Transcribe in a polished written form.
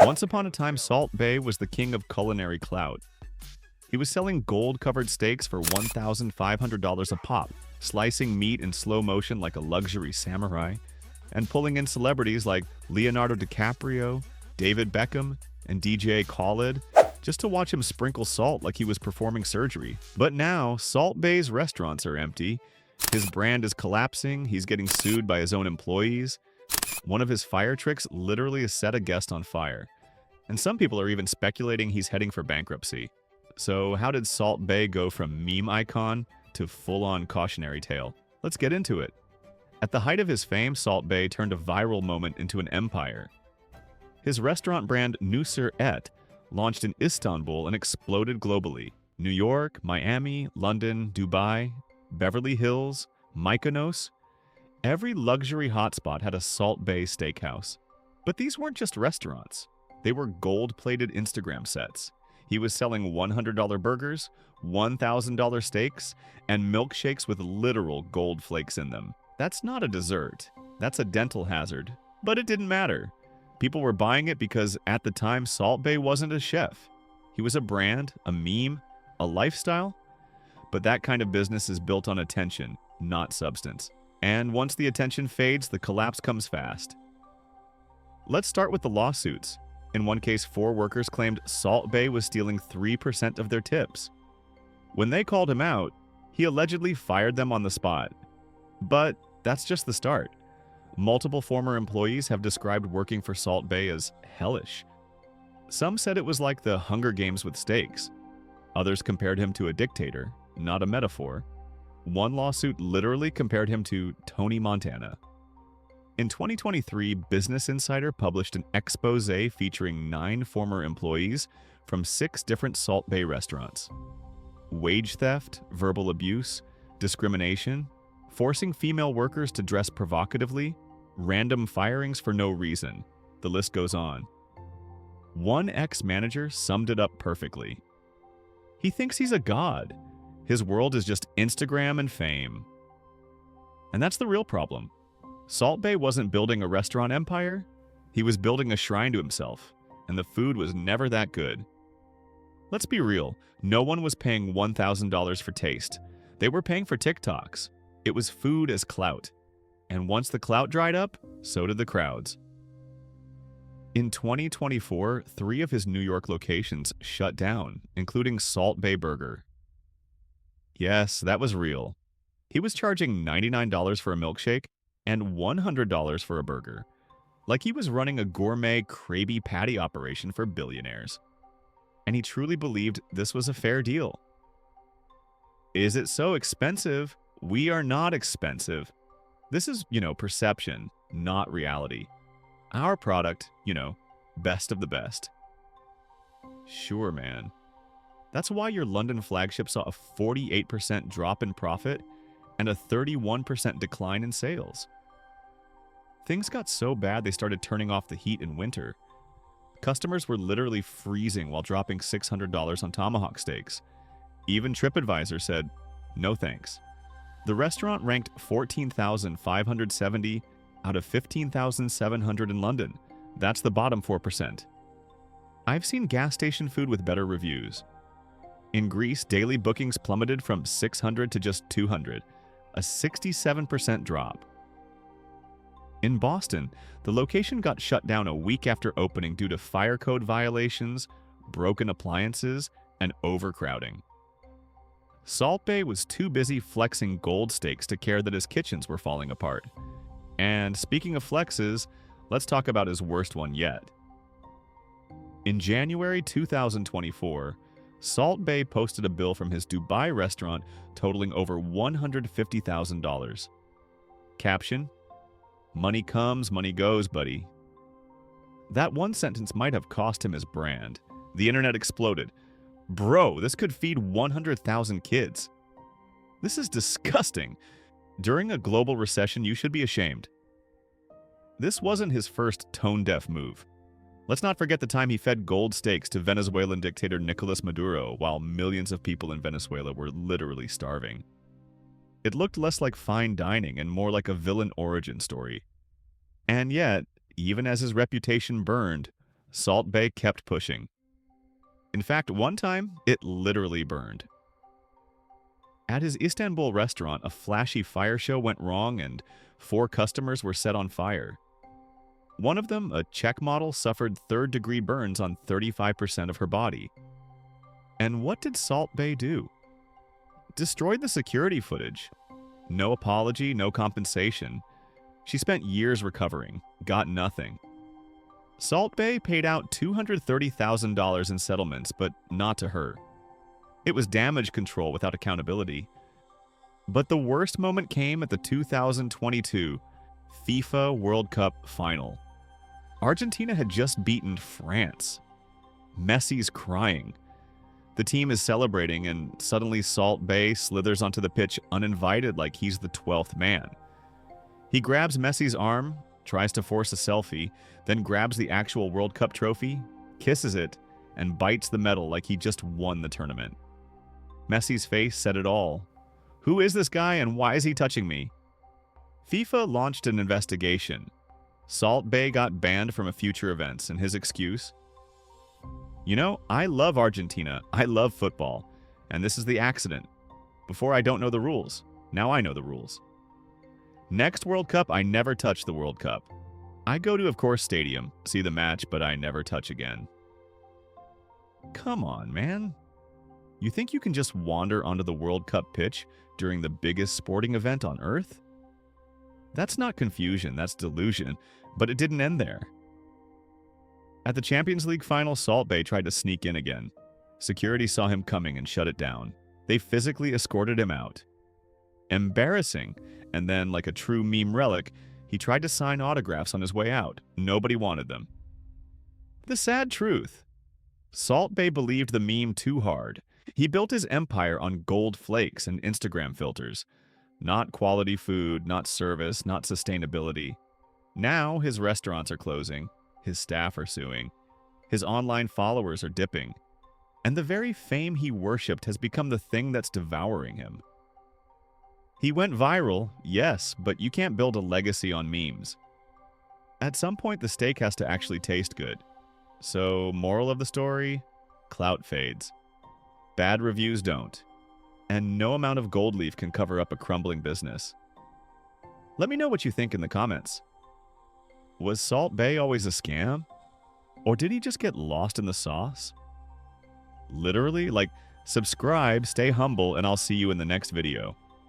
Once upon a time, Salt Bae was the king of culinary clout. He was selling gold-covered steaks for $1,500 a pop, slicing meat in slow motion like a luxury samurai, and pulling in celebrities like Leonardo DiCaprio, David Beckham, and DJ Khaled just to watch him sprinkle salt like he was performing surgery. But now, Salt Bae's restaurants are empty. His brand is collapsing. He's getting sued by his own employees. One of his fire tricks literally is set a guest on fire. And some people are even speculating he's heading for bankruptcy. So how did Salt Bae go from meme icon to full-on cautionary tale? Let's get into it. At the height of his fame, Salt Bae turned a viral moment into an empire. His restaurant brand Nusret launched in Istanbul and exploded globally. New York, Miami, London, Dubai, Beverly Hills, Mykonos. Every luxury hotspot had a Salt Bae steakhouse. But these weren't just restaurants. They were gold-plated Instagram sets. He was selling $100 burgers, $1,000 steaks, and milkshakes with literal gold flakes in them. That's not a dessert. That's a dental hazard. But it didn't matter. People were buying it because at the time, Salt Bae wasn't a chef. He was a brand, a meme, a lifestyle. But that kind of business is built on attention, not substance. And once the attention fades, the collapse comes fast. Let's start with the lawsuits. In one case, 4 workers claimed Salt Bae was stealing 3% of their tips. When they called him out, he allegedly fired them on the spot. But that's just the start. Multiple former employees have described working for Salt Bae as hellish. Some said it was like the Hunger Games with steaks. Others compared him to a dictator, not a metaphor. One lawsuit literally compared him to Tony Montana. In 2023, Business Insider published an expose featuring 9 former employees from 6 different Salt Bae restaurants. Wage theft, verbal abuse, discrimination, forcing female workers to dress provocatively, random firings for no reason. The list goes on. One ex-manager summed it up perfectly. He thinks he's a god. His world is just Instagram and fame. And that's the real problem. Salt Bae wasn't building a restaurant empire. He was building a shrine to himself, and the food was never that good. Let's be real, no one was paying $1,000 for taste. They were paying for TikToks. It was food as clout. And once the clout dried up, so did the crowds. In 2024, 3 of his New York locations shut down, including Salt Bae Burger. Yes, that was real. He was charging $99 for a milkshake and $100 for a burger, like he was running a gourmet Krabby Patty operation for billionaires. And he truly believed this was a fair deal. Is it so expensive? We are not expensive. This is, perception, not reality. Our product, best of the best. Sure, man. That's why your London flagship saw a 48% drop in profit and a 31% decline in sales. Things got so bad they started turning off the heat in winter. Customers were literally freezing while dropping $600 on tomahawk steaks. Even TripAdvisor said, no thanks. The restaurant ranked 14,570 out of 15,700 in London. That's the bottom 4%. I've seen gas station food with better reviews. In Greece, daily bookings plummeted from 600 to just 200, a 67% drop. In Boston, the location got shut down a week after opening due to fire code violations, broken appliances, and overcrowding. Salt Bae was too busy flexing gold steaks to care that his kitchens were falling apart. And speaking of flexes, let's talk about his worst one yet. In January 2024, Salt Bae posted a bill from his Dubai restaurant totaling over $150,000. Caption: money comes, money goes, buddy. That one sentence might have cost him his brand. The internet exploded. Bro, this could feed 100,000 kids. This is disgusting. During a global recession, you should be ashamed. This wasn't his first tone-deaf move. Let's not forget the time he fed gold steaks to Venezuelan dictator Nicolas Maduro while millions of people in Venezuela were literally starving. It looked less like fine dining and more like a villain origin story. And yet, even as his reputation burned, Salt Bae kept pushing. In fact, one time, it literally burned. At his Istanbul restaurant, a flashy fire show went wrong and 4 customers were set on fire. One of them, a Czech model, suffered third-degree burns on 35% of her body. And what did Salt Bae do? Destroyed the security footage. No apology, no compensation. She spent years recovering, got nothing. Salt Bae paid out $230,000 in settlements, but not to her. It was damage control without accountability. But the worst moment came at the 2022 FIFA World Cup final. Argentina had just beaten France. Messi's crying. The team is celebrating, and suddenly Salt Bae slithers onto the pitch uninvited like he's the 12th man. He grabs Messi's arm, tries to force a selfie, then grabs the actual World Cup trophy, kisses it, and bites the medal like he just won the tournament. Messi's face said it all. Who is this guy and why is he touching me? FIFA launched an investigation. Salt Bae got banned from future events, and his excuse? You know, I love Argentina, I love football, and this is the accident. Before I don't know the rules, now I know the rules. Next World Cup, I never touch the World Cup. I go to, of course, stadium, see the match, but I never touch again. Come on, man. You think you can just wander onto the World Cup pitch during the biggest sporting event on Earth? That's not confusion, that's delusion, but it didn't end there. At the Champions League final, Salt Bae tried to sneak in again. Security saw him coming and shut it down. They physically escorted him out. Embarrassing, and then, like a true meme relic, he tried to sign autographs on his way out. Nobody wanted them. The sad truth. Salt Bae believed the meme too hard. He built his empire on gold flakes and Instagram filters. Not quality food, not service, not sustainability. Now his restaurants are closing, his staff are suing, his online followers are dipping, and the very fame he worshipped has become the thing that's devouring him. He went viral, yes, but you can't build a legacy on memes. At some point, the steak has to actually taste good. So, moral of the story? Clout fades. Bad reviews don't. And no amount of gold leaf can cover up a crumbling business. Let me know what you think in the comments. Was Salt Bae always a scam? Or did he just get lost in the sauce? Literally? Like, subscribe, stay humble, and I'll see you in the next video.